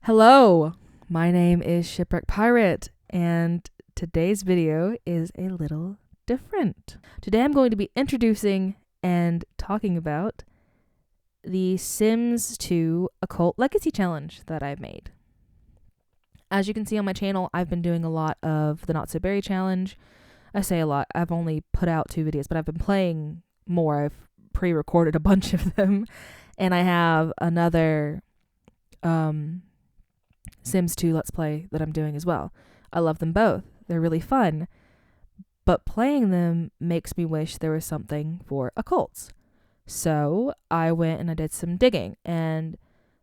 Hello, my name is Shipwreck Pirate, and today's video is a little different. Today I'm going to be introducing and talking about the Sims 2 Occult Legacy Challenge that I've made. As you can see on my channel, I've been doing a lot of the Not So Berry Challenge. I say a lot, I've only put out 2 videos, but I've been playing more. I've pre-recorded a bunch of them, and I have another Sims 2 Let's Play that I'm doing as well. I love them both. They're really fun. But playing them makes me wish there was something for occults. So I went and I did some digging, and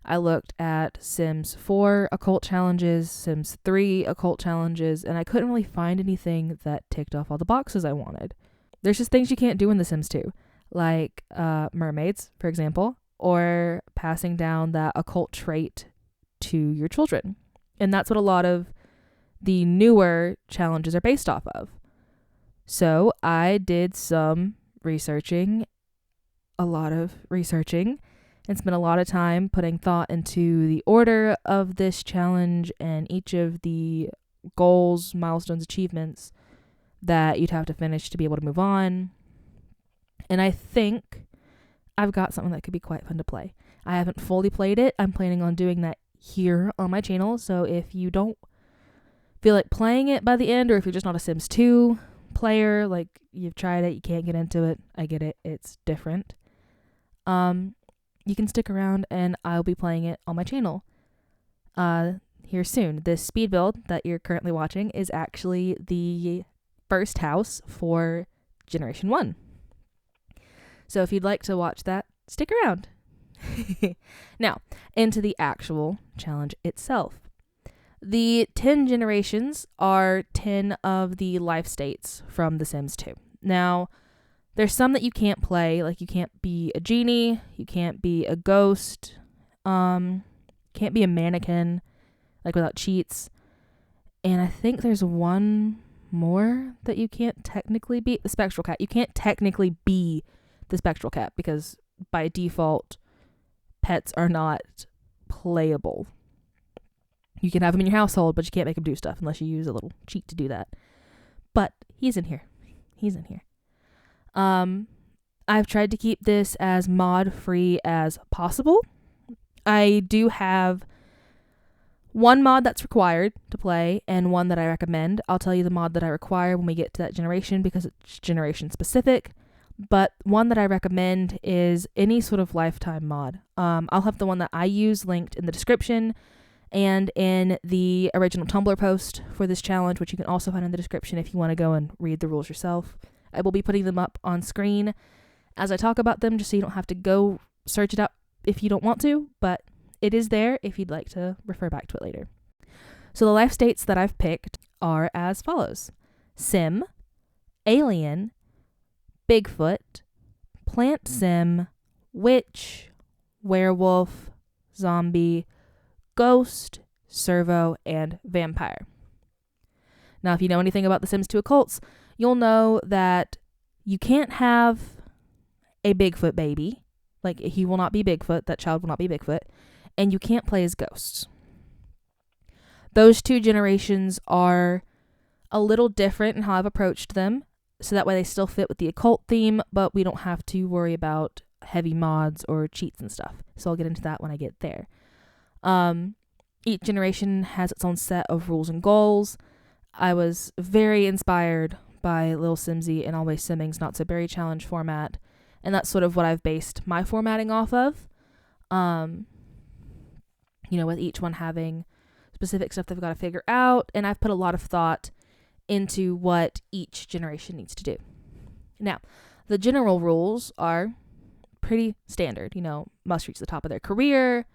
I looked at Sims 4 occult challenges, Sims 3 occult challenges, and I couldn't really find anything that ticked off all the boxes I wanted. There's just things you can't do in The Sims 2, like mermaids, for example, or passing down that occult trait to your children. And that's what a lot of the newer challenges are based off of. So I did some researching, a lot of researching, and spent a lot of time putting thought into the order of this challenge and each of the goals, milestones, achievements that you'd have to finish to be able to move on. And I think I've got something that could be quite fun to play. I haven't fully played it. I'm planning on doing that here on my channel. So if you don't feel like playing it by the end, or if you're just not a Sims 2 player, like you've tried it, you can't get into it, I get it, it's different. You can stick around and I'll be playing it on my channel here soon. This speed build that you're currently watching is actually the first house for Generation 1. So if you'd like to watch that, stick around. Now, into the actual challenge itself. The 10 generations are 10 of the life states from The Sims 2. Now, there's some that you can't play, like you can't be a genie, you can't be a ghost, can't be a mannequin, like without cheats. And I think there's one more that you can't technically be, the spectral cat. You can't technically be the spectral cat because by default, pets are not playable. You can have them in your household, but you can't make them do stuff unless you use a little cheat to do that. But he's in here. He's in here. I've tried to keep this as mod free as possible. I do have one mod that's required to play and one that I recommend. I'll tell you the mod that I require when we get to that generation because it's generation specific. But one that I recommend is any sort of lifetime mod. I'll have the one that I use linked in the description and in the original Tumblr post for this challenge, which you can also find in the description if you want to go and read the rules yourself. I will be putting them up on screen as I talk about them, just so you don't have to go search it up if you don't want to, but it is there if you'd like to refer back to it later. So the life states that I've picked are as follows: Sim, Alien, Bigfoot, Plant Sim, Witch, Werewolf, Zombie, Ghost, Servo, and Vampire. Now, if you know anything about The Sims 2 Occults, you'll know that you can't have a Bigfoot baby. Like, he will not be Bigfoot. That child will not be Bigfoot. And you can't play as ghosts. Those 2 generations are a little different in how I've approached them. So that way they still fit with the occult theme, but we don't have to worry about heavy mods or cheats and stuff. So I'll get into that when I get there. Each generation has its own set of rules and goals. I was very inspired by Lil Simsy and Always Simming's Not So Berry Challenge format, and that's sort of what I've based my formatting off of. With each one having specific stuff they've got to figure out, and I've put a lot of thought into what each generation needs to do. Now, the general rules are pretty standard. Must reach the top of their career,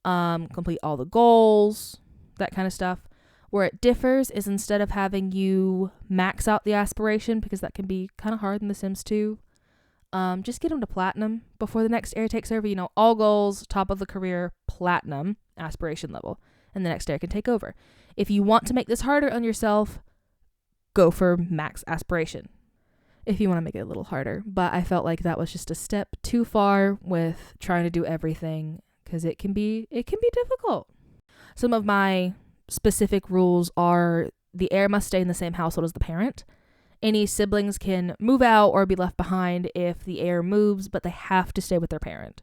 complete all the goals, that kind of stuff. Where it differs is instead of having you max out the aspiration, because that can be kind of hard in The Sims 2, just get them to platinum before the next era takes over. All goals, top of the career, platinum, aspiration level, and the next era can take over. If you want to make this harder on yourself, go for max aspiration if you want to make it a little harder. But I felt like that was just a step too far with trying to do everything, because it can be difficult. Some of my specific rules are the heir must stay in the same household as the parent. Any siblings can move out or be left behind if the heir moves, but they have to stay with their parent.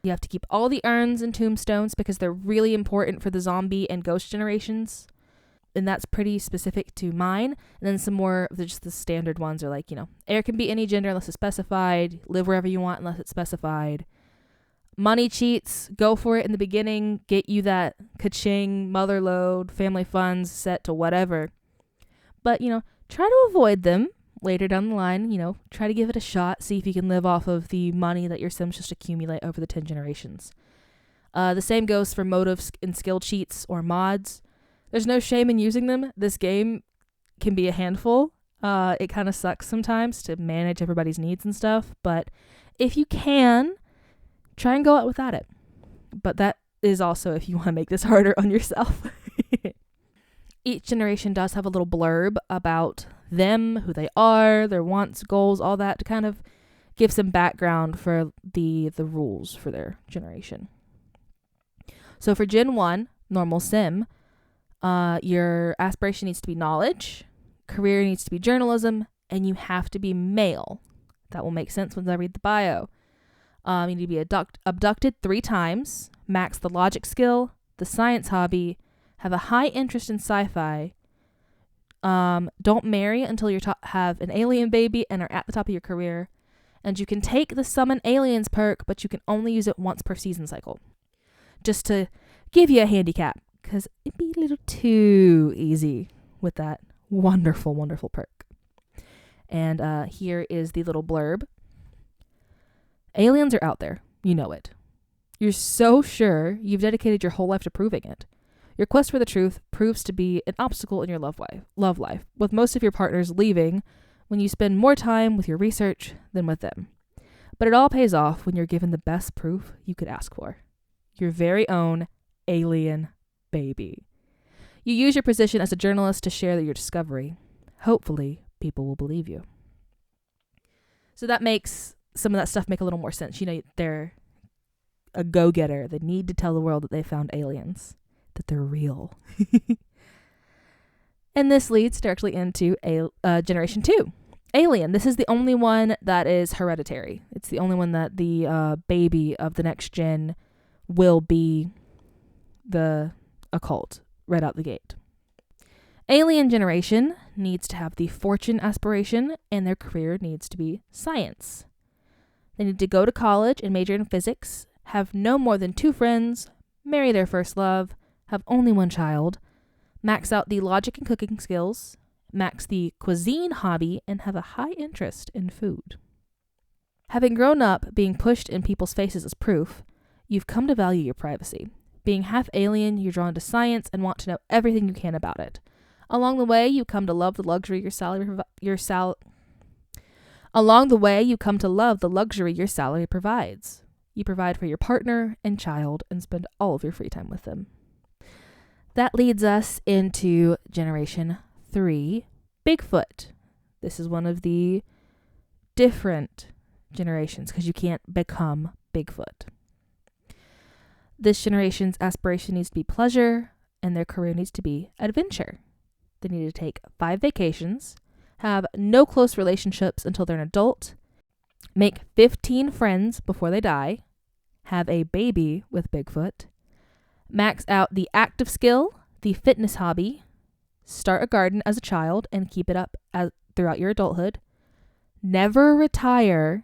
You have to keep all the urns and tombstones because they're really important for the zombie and ghost generations. And that's pretty specific to mine. And then some more of just the standard ones are like, heir can be any gender unless it's specified. Live wherever you want unless it's specified. Money cheats, go for it in the beginning. Get you that ka-ching, mother load, family funds set to whatever. But, try to avoid them later down the line. Try to give it a shot. See if you can live off of the money that your Sims just accumulate over the 10 generations. The same goes for motives and skill cheats or mods. There's no shame in using them. This game can be a handful. It kind of sucks sometimes to manage everybody's needs and stuff. But if you can, try and go out without it. But that is also if you want to make this harder on yourself. Each generation does have a little blurb about them, who they are, their wants, goals, all that, to kind of give some background for the rules for their generation. So for Gen 1, normal sim, your aspiration needs to be knowledge, career needs to be journalism, and you have to be male. That will make sense once I read the bio. You need to be abducted 3 times, max the logic skill, the science hobby, have a high interest in sci-fi, don't marry until you have an alien baby and are at the top of your career, and you can take the summon aliens perk, but you can only use it once per season cycle. Just to give you a handicap, because it'd be a little too easy with that wonderful, wonderful perk. And here is the little blurb. Aliens are out there. You know it. You're so sure you've dedicated your whole life to proving it. Your quest for the truth proves to be an obstacle in your love life, with most of your partners leaving when you spend more time with your research than with them. But it all pays off when you're given the best proof you could ask for. Your very own alien baby. You use your position as a journalist to share your discovery. Hopefully, people will believe you. So that makes some of that stuff make a little more sense. They're a go-getter. They need to tell the world that they found aliens, that they're real. And this leads directly into Generation 2. Alien. This is the only one that is hereditary. It's the only one that the baby of the next gen will be the occult right out the gate. Alien generation needs to have the fortune aspiration, and their career needs to be science. They need to go to college and major in physics, have no more than 2 friends, marry their first love, have only 1 child, max out the logic and cooking skills, max the cuisine hobby, and have a high interest in food. Having grown up being pushed in people's faces as proof, you've come to value your privacy. Being half alien, you're drawn to science and want to know everything you can about it. Along the way, you come to love the luxury your salary provides. You provide for your partner and child and spend all of your free time with them. That leads us into Generation 3, Bigfoot. This is one of the different generations because you can't become Bigfoot. This generation's aspiration needs to be pleasure, and their career needs to be adventure. They need to take 5 vacations, have no close relationships until they're an adult, make 15 friends before they die, have a baby with Bigfoot, max out the active skill, the fitness hobby, start a garden as a child and keep it up throughout your adulthood, never retire,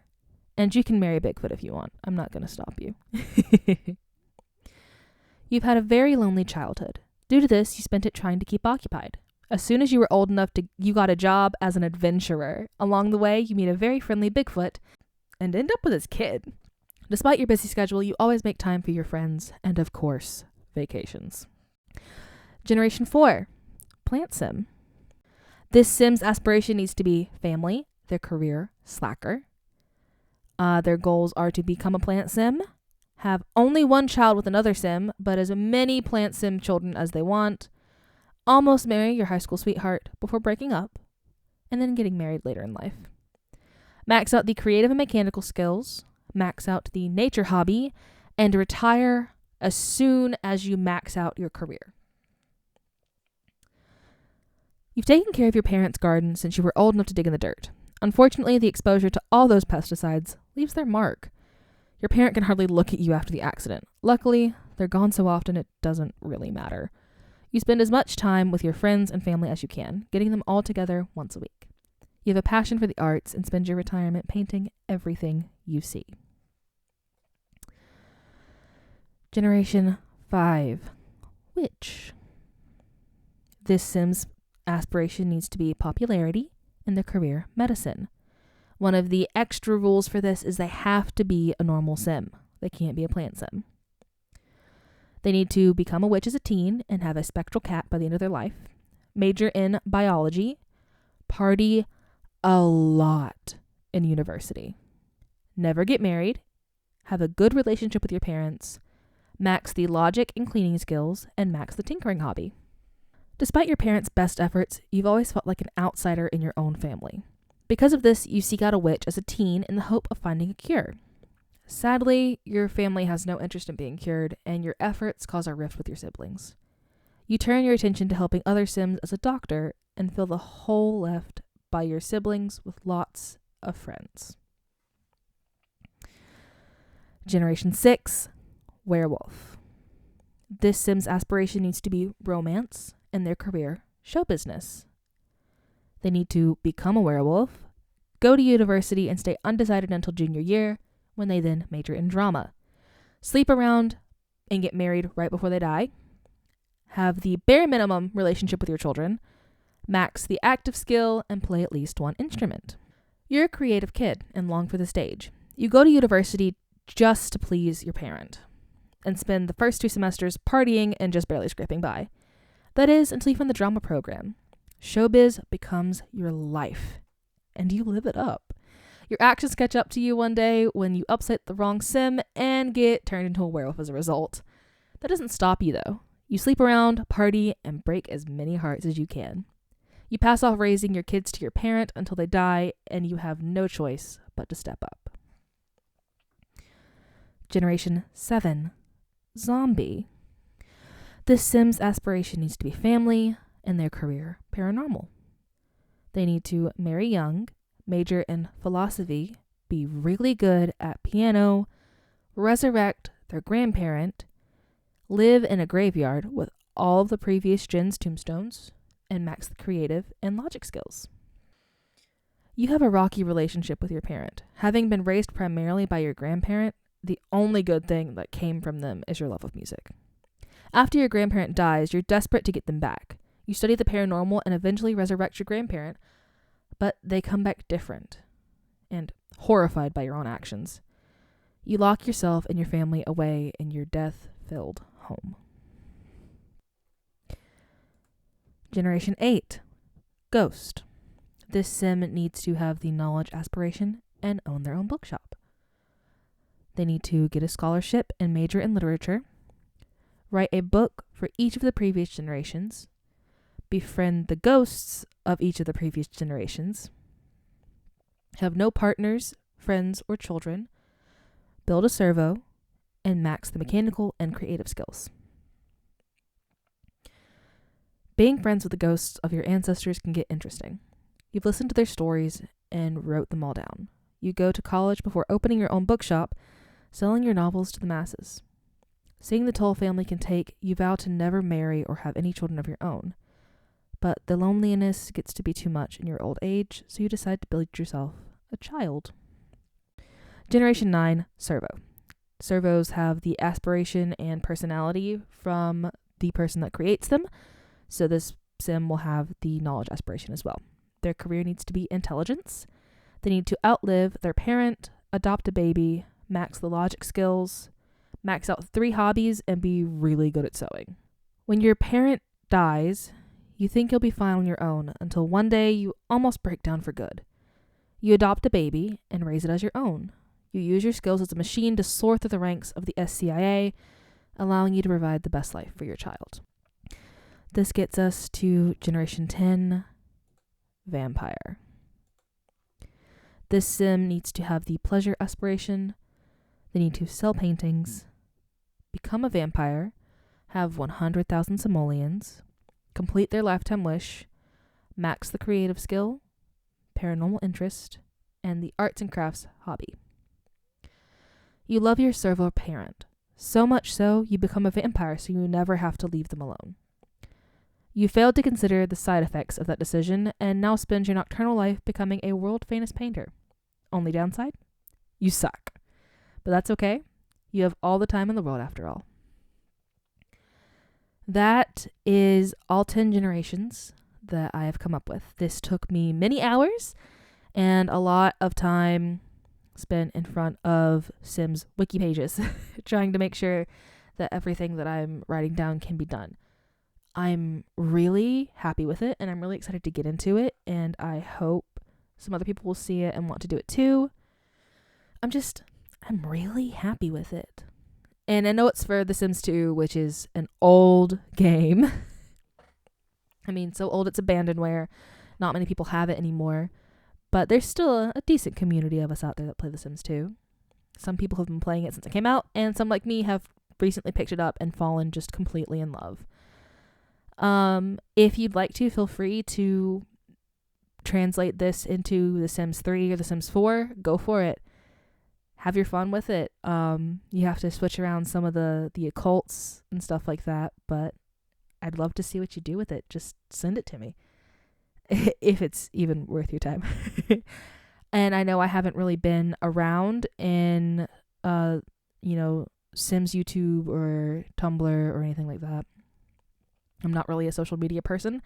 and you can marry Bigfoot if you want. I'm not going to stop you. You've had a very lonely childhood. Due to this, you spent it trying to keep occupied. As soon as you were old enough, you got a job as an adventurer. Along the way, you meet a very friendly Bigfoot and end up with his kid. Despite your busy schedule, you always make time for your friends and, of course, vacations. Generation 4, Plant Sim. This Sim's aspiration needs to be family, their career, slacker. Their goals are to become a Plant Sim, have only 1 child with another Sim, but as many Plant Sim children as they want, almost marry your high school sweetheart before breaking up, and then getting married later in life. Max out the creative and mechanical skills, max out the nature hobby, and retire as soon as you max out your career. You've taken care of your parents' garden since you were old enough to dig in the dirt. Unfortunately, the exposure to all those pesticides leaves their mark. Your parent can hardly look at you after the accident. Luckily, they're gone so often it doesn't really matter. You spend as much time with your friends and family as you can, getting them all together once a week. You have a passion for the arts and spend your retirement painting everything you see. Generation 5. Witch. This Sim's aspiration needs to be popularity in their career medicine. One of the extra rules for this is they have to be a normal Sim. They can't be a plant Sim. They need to become a witch as a teen and have a spectral cat by the end of their life. Major in biology. Party a lot in university. Never get married. Have a good relationship with your parents. Max the logic and cleaning skills, and max the tinkering hobby. Despite your parents' best efforts, you've always felt like an outsider in your own family. Because of this, you seek out a witch as a teen in the hope of finding a cure. Sadly, your family has no interest in being cured, and your efforts cause a rift with your siblings. You turn your attention to helping other Sims as a doctor and feel the hole left by your siblings with lots of friends. Generation 6. Werewolf. This Sim's aspiration needs to be romance and their career show business. They need to become a werewolf, go to university and stay undecided until junior year, when they then major in drama. Sleep around and get married right before they die. Have the bare minimum relationship with your children. Max the active skill and play at least one instrument. You're a creative kid and long for the stage. You go to university just to please your parent and spend the first 2 semesters partying and just barely scraping by. That is, until you find the drama program. Showbiz becomes your life, and you live it up. Your actions catch up to you one day when you upset the wrong Sim and get turned into a werewolf as a result. That doesn't stop you, though. You sleep around, party, and break as many hearts as you can. You pass off raising your kids to your parent until they die, and you have no choice but to step up. Generation 7. Zombie. This Sim's aspiration needs to be family and their career paranormal. They need to marry young, major in philosophy, be really good at piano, resurrect their grandparent, live in a graveyard with all of the previous gen's tombstones, and max the creative and logic skills. You have a rocky relationship with your parent. Having been raised primarily by your grandparent, the only good thing that came from them is your love of music. After your grandparent dies, you're desperate to get them back. You study the paranormal and eventually resurrect your grandparent, but they come back different and horrified by your own actions. You lock yourself and your family away in your death-filled home. Generation 8. Ghost. This Sim needs to have the knowledge aspiration and own their own bookshop. They need to get a scholarship and major in literature, write a book for each of the previous generations, befriend the ghosts of each of the previous generations, have no partners, friends, or children, build a servo, and max the mechanical and creative skills. Being friends with the ghosts of your ancestors can get interesting. You've listened to their stories and wrote them all down. You go to college before opening your own bookshop, selling your novels to the masses. Seeing the toll family can take, you vow to never marry or have any children of your own. But the loneliness gets to be too much in your old age, so you decide to build yourself a child. Generation 9, Servo. Servos have the aspiration and personality from the person that creates them, so this Sim will have the knowledge aspiration as well. Their career needs to be intelligence. They need to outlive their parent, adopt a baby, max the logic skills, max out 3 hobbies, and be really good at sewing. When your parent dies, you think you'll be fine on your own until one day you almost break down for good. You adopt a baby and raise it as your own. You use your skills as a machine to soar through the ranks of the SCIA, allowing you to provide the best life for your child. This gets us to Generation 10, Vampire. This Sim needs to have the pleasure aspiration. They need to sell paintings, become a vampire, have 100,000 simoleons, complete their lifetime wish, max the creative skill, paranormal interest, and the arts and crafts hobby. You love your servo parent, so much so you become a vampire so you never have to leave them alone. You failed to consider the side effects of that decision and now spend your nocturnal life becoming a world-famous painter. Only downside? You suck. But that's okay. You have all the time in the world after all. That is all 10 generations that I have come up with. This took me many hours and a lot of time spent in front of Sims wiki pages trying to make sure that everything that I'm writing down can be done. I'm really happy with it and I'm really excited to get into it, and I hope some other people will see it and want to do it too. I'm really happy with it. And I know it's for The Sims 2, which is an old game. I mean, so old it's abandonware. Not many people have it anymore. But there's still a decent community of us out there that play The Sims 2. Some people have been playing it since it came out, and some like me have recently picked it up and fallen just completely in love. If you'd like to, feel free to translate this into The Sims 3 or The Sims 4. Go for it. Have your fun with it. You have to switch around some of the occults and stuff like that, but I'd love to see what you do with it. Just send it to me if it's even worth your time. And I know I haven't really been around in Sims YouTube or Tumblr or anything like that. I'm not really a social media person,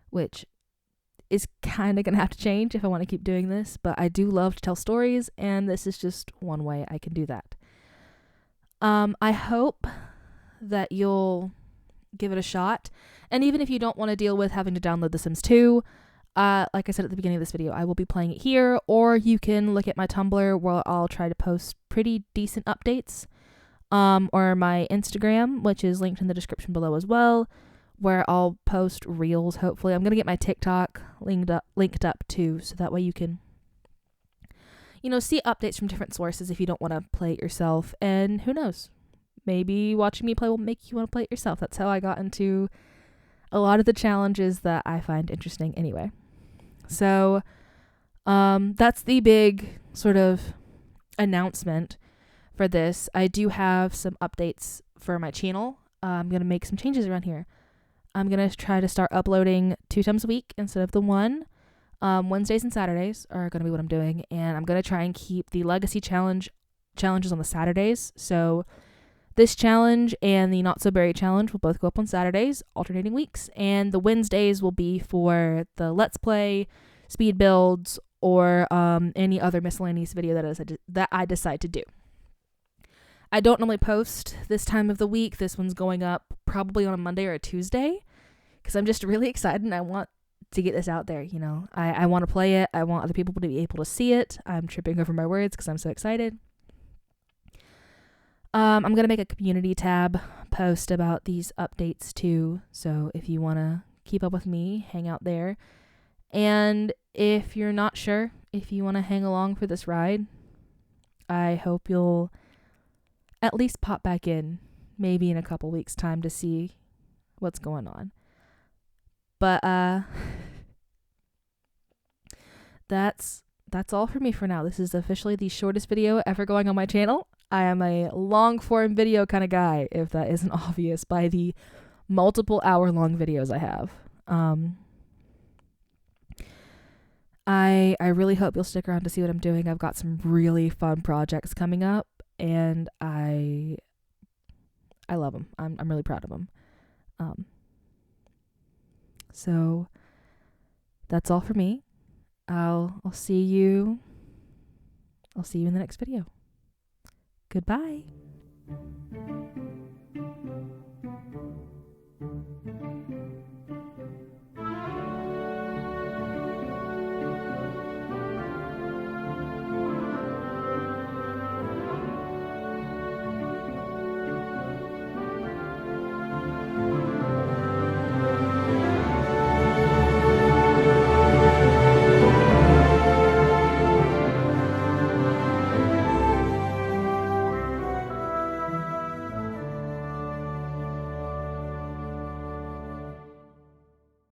which is kind of going to have to change if I want to keep doing this, but I do love to tell stories, and this is just one way I can do that. I hope that you'll give it a shot, and even if you don't want to deal with having to download The Sims 2, like I said at the beginning of this video, I will be playing it here, or you can look at my Tumblr where I'll try to post pretty decent updates, or my Instagram, which is linked in the description below as well, where I'll post reels, hopefully. I'm going to get my TikTok linked up too, so that way you can, see updates from different sources if you don't want to play it yourself. And who knows, maybe watching me play will make you want to play it yourself. That's how I got into a lot of the challenges that I find interesting anyway. So that's the big sort of announcement for this. I do have some updates for my channel. I'm going to make some changes around here. I'm going to try to start uploading 2 times a week instead of the 1. Wednesdays and Saturdays are going to be what I'm doing. And I'm going to try and keep the Legacy challenges on the Saturdays. So this challenge and the Not So Berry challenge will both go up on Saturdays, alternating weeks. And the Wednesdays will be for the Let's Play, speed builds, or any other miscellaneous video that I decide to do. I don't normally post this time of the week. This one's going up probably on a Monday or a Tuesday because I'm just really excited and I want to get this out there. I want to play it. I want other people to be able to see it. I'm tripping over my words because I'm so excited. I'm going to make a community tab post about these updates too. So if you want to keep up with me, hang out there. And if you're not sure if you want to hang along for this ride, I hope you'll at least pop back in maybe in a couple weeks' time to see what's going on. But that's all for me for now. This is officially the shortest video ever going on my channel. I am a long form video kind of guy, if that isn't obvious by the multiple hour-long videos I have. I really hope you'll stick around to see what I'm doing. I've got some really fun projects coming up, and I love them. I'm really proud of them. So that's all for me. I'll see you in the next video. Goodbye.